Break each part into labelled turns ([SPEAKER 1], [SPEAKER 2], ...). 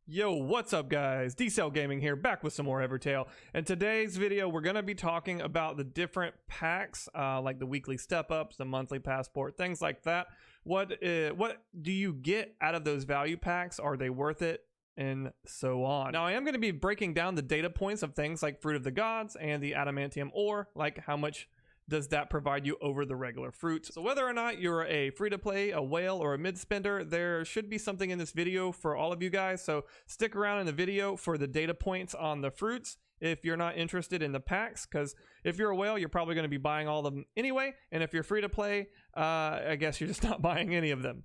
[SPEAKER 1] Yo, what's up guys? D-cellgaming here, back with some more Evertale. In today's video, we're going to be talking about the different packs, like the weekly step-ups, the monthly passport, things like that. What do you get out of those value packs? Are they worth it? And so on. Now, I am going to be breaking down the data points of things like Fruit of the Gods and the Adamantium Ore, like how much does that provide you over the regular fruits. So whether or not you're a free-to-play, a whale, or a mid-spender, there should be something in this video for all of you guys. So stick around in the video for the data points on the fruits if you're not interested in the packs, because if you're a whale, you're probably going to be buying all of them anyway. And if you're free-to-play, I guess you're just not buying any of them.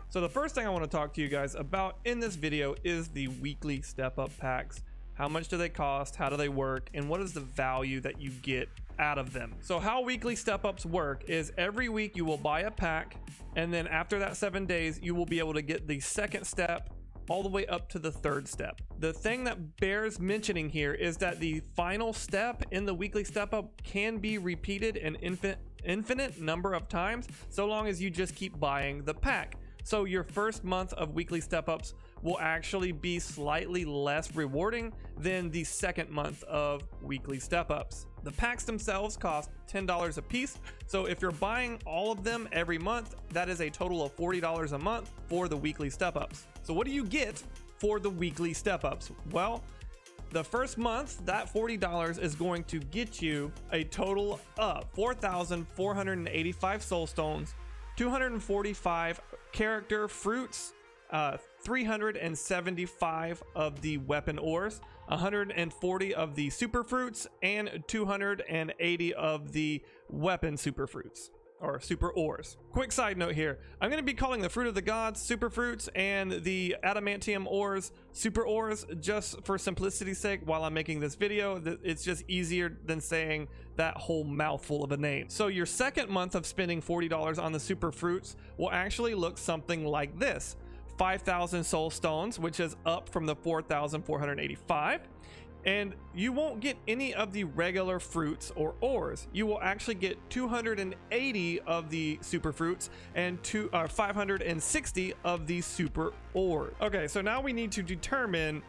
[SPEAKER 1] So the first thing I want to talk to you guys about in this video is the weekly step-up packs. How much do they cost? How do they work? And what is the value that you get out of them? So how weekly step-ups work is every week you will buy a pack, and then after that 7 days, you will be able to get the second step all the way up to the third step. The thing that bears mentioning here is that the final step in the weekly step-up can be repeated an infinite number of times, so long as you just keep buying the pack. So your first month of weekly step-ups will actually be slightly less rewarding than the second month of weekly step-ups. The packs themselves cost $10 a piece, so if you're buying all of them every month, that is a total of $40 a month for the weekly step-ups. So what do you get for the weekly step-ups? Well, the first month, that $40 is going to get you a total of 4,485 soul stones, 245 character fruits, 375 of the weapon ores, 140 of the super fruits, and 280 of the weapon super fruits or super ores. Quick side note here, I'm going to be calling the Fruit of the Gods super fruits and the Adamantium ores super ores just for simplicity's sake while I'm making this video. It's just easier than saying that whole mouthful of a name. So your second month of spending $40 on the super fruits will actually look something like this: 5,000 soul stones, which is up from the 4,485. And you won't get any of the regular fruits or ores. You will actually get 280 of the super fruits and 560 of the super ores. Okay, so now we need to determine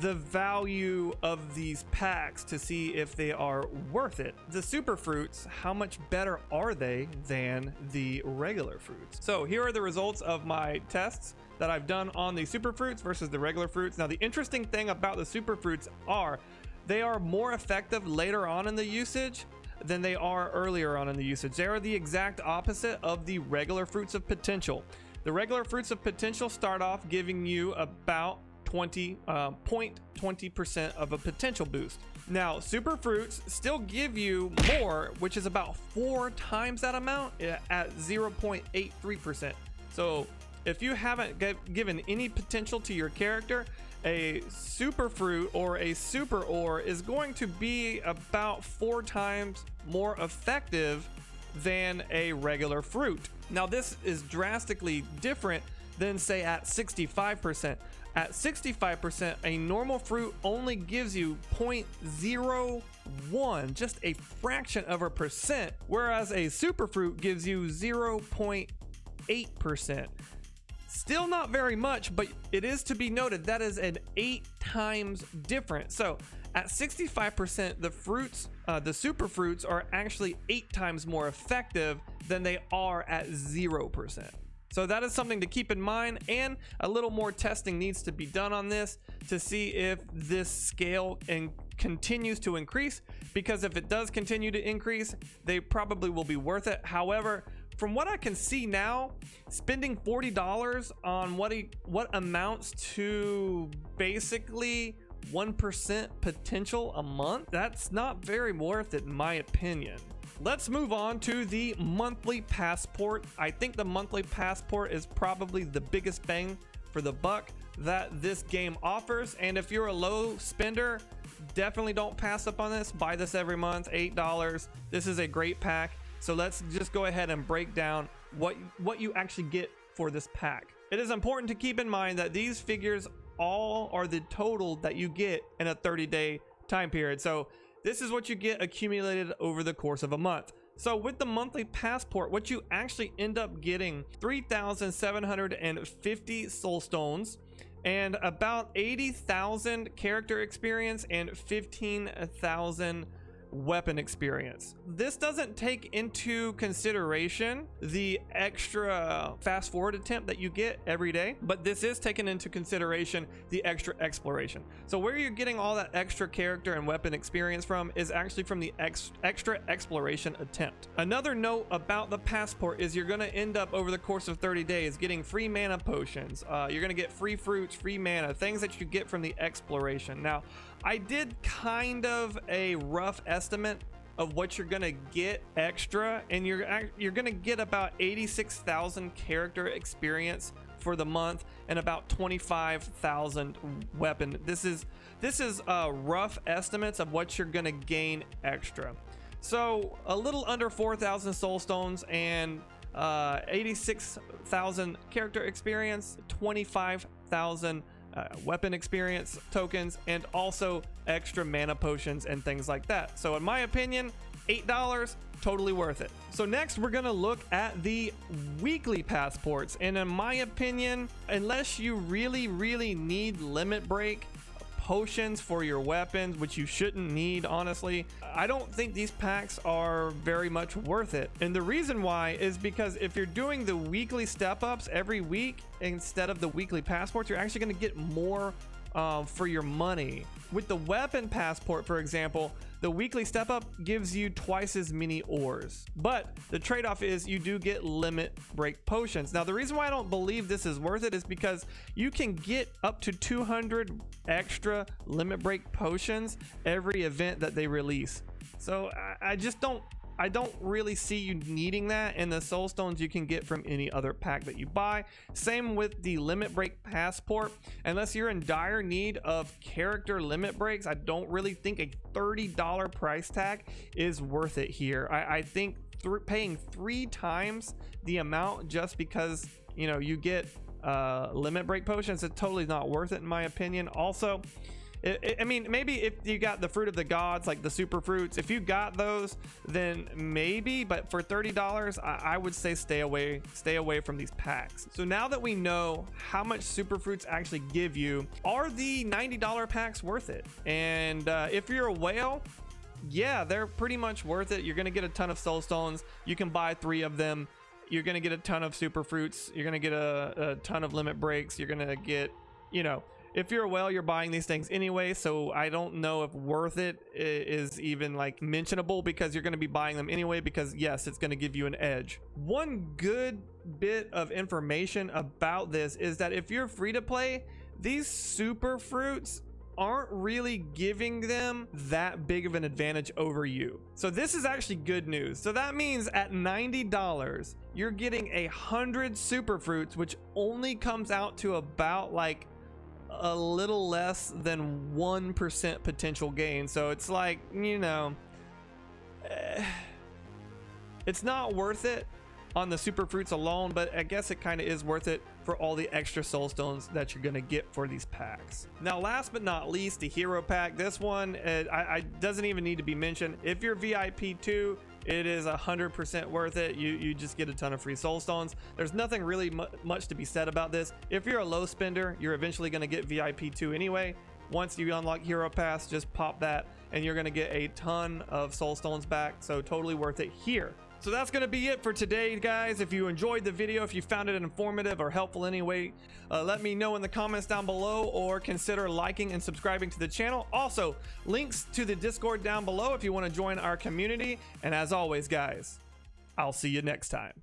[SPEAKER 1] the value of these packs to see if they are worth it. The super fruits, how much better are they than the regular fruits? So here are the results of my tests that I've done on the super fruits versus the regular fruits. Now, the interesting thing about the super fruits are they are more effective later on in the usage than they are earlier on in the usage. They are the exact opposite of the regular fruits of potential. The regular fruits of potential start off giving you about 0.20% of a potential boost. Now, super fruits still give you more, which is about 4 times that amount at 0.83%. So if you haven't given any potential to your character, a super fruit or a super ore is going to be about 4 times more effective than a regular fruit. Now, this is drastically different than, say, at 65%. At 65%, a normal fruit only gives you 0.01, just a fraction of a percent, whereas a super fruit gives you 0.8%. Still not very much, but it is to be noted that is an 8 times difference. So at 65%, the fruits, the super fruits are actually 8 times more effective than they are at 0%. So that is something to keep in mind, and a little more testing needs to be done on this to see if this scale continues to increase, because if it does continue to increase, they probably will be worth it. However, from what I can see now, spending $40 on what amounts to basically 1% potential a month, that's not very worth it in my opinion. Let's move on to the monthly passport. I think the monthly passport is probably the biggest bang for the buck that this game offers. And if you're a low spender, definitely don't pass up on this. Buy this every month, $8. This is a great pack. So let's just go ahead and break down what you actually get for this pack. It is important to keep in mind that these figures all are the total that you get in a 30-day time period. So this is what you get accumulated over the course of a month. So with the monthly passport, what you actually end up getting 3,750 soul stones and about 80,000 character experience and 15,000 weapon experience. This doesn't take into consideration the extra fast forward attempt that you get every day, but this is taken into consideration the extra exploration. So where you're getting all that extra character and weapon experience from is actually from the extra exploration attempt. Another note about the passport is you're going to end up over the course of 30 days getting free mana potions. You're going to get free fruits, free mana, things that you get from the exploration. Now, I did kind of a rough estimate of what you're gonna get extra, and you're gonna get about 86,000 character experience for the month and about 25,000 weapon. This is rough estimates of what you're gonna gain extra. So a little under 4,000 soul stones and 86,000 character experience, 25,000 weapon experience tokens, and also extra mana potions and things like that. So in my opinion, $8, totally worth it. So next we're gonna look at the weekly passports, and in my opinion, unless you really need limit break potions for your weapons, which you shouldn't need, honestly, I don't think these packs are very much worth it. And the reason why is because if you're doing the weekly step ups every week instead of the weekly passports, you're actually going to get more for your money. With the weapon passport, for example, the weekly step up gives you twice as many ores, but the trade-off is you do get limit break potions. Now, the reason why I don't believe this is worth it is because you can get up to 200 extra limit break potions every event that they release. So I don't really see you needing that, and the soul stones you can get from any other pack that you buy. Same with the limit break passport. Unless you're in dire need of character limit breaks, I don't really think a $30 price tag is worth it here. I think paying 3 times the amount just because, you know, you get limit break potions, it's totally not worth it in my opinion. Also, I mean, maybe if you got the fruit of the gods, like the super fruits, if you got those, then maybe, but for $30, I would say stay away from these packs. So now that we know how much super fruits actually give you, are the $90 packs worth it? And if you're a whale, yeah, they're pretty much worth it. You're going to get a ton of soul stones. You can buy 3 of them. You're going to get a ton of super fruits. You're going to get a ton of limit breaks. You're going to get, you know, if you're a whale, you're buying these things anyway, so I don't know if worth it is even like mentionable, because you're going to be buying them anyway, because yes, it's going to give you an edge. One good bit of information about this is that if you're free to play, these super fruits aren't really giving them that big of an advantage over you. So this is actually good news. So that means at $90, you're getting 100 super fruits, which only comes out to about like a little less than 1% potential gain. So it's like, you know, it's not worth it on the super fruits alone, but I guess it kind of is worth it for all the extra soul stones that you're gonna get for these packs. Now, last but not least, the hero pack. This one I doesn't even need to be mentioned. If you're VIP 2, it is 100% worth it. You just get a ton of free soul stones. There's nothing really much to be said about this. If you're a low spender, you're eventually going to get VIP 2 anyway. Once you unlock hero pass, just pop that and you're going to get a ton of soul stones back. So totally worth it here. So that's going to be it for today, guys. If you enjoyed the video, if you found it informative or helpful anyway, let me know in the comments down below, or consider liking and subscribing to the channel. Also, links to the Discord down below if you want to join our community. And as always, guys, I'll see you next time.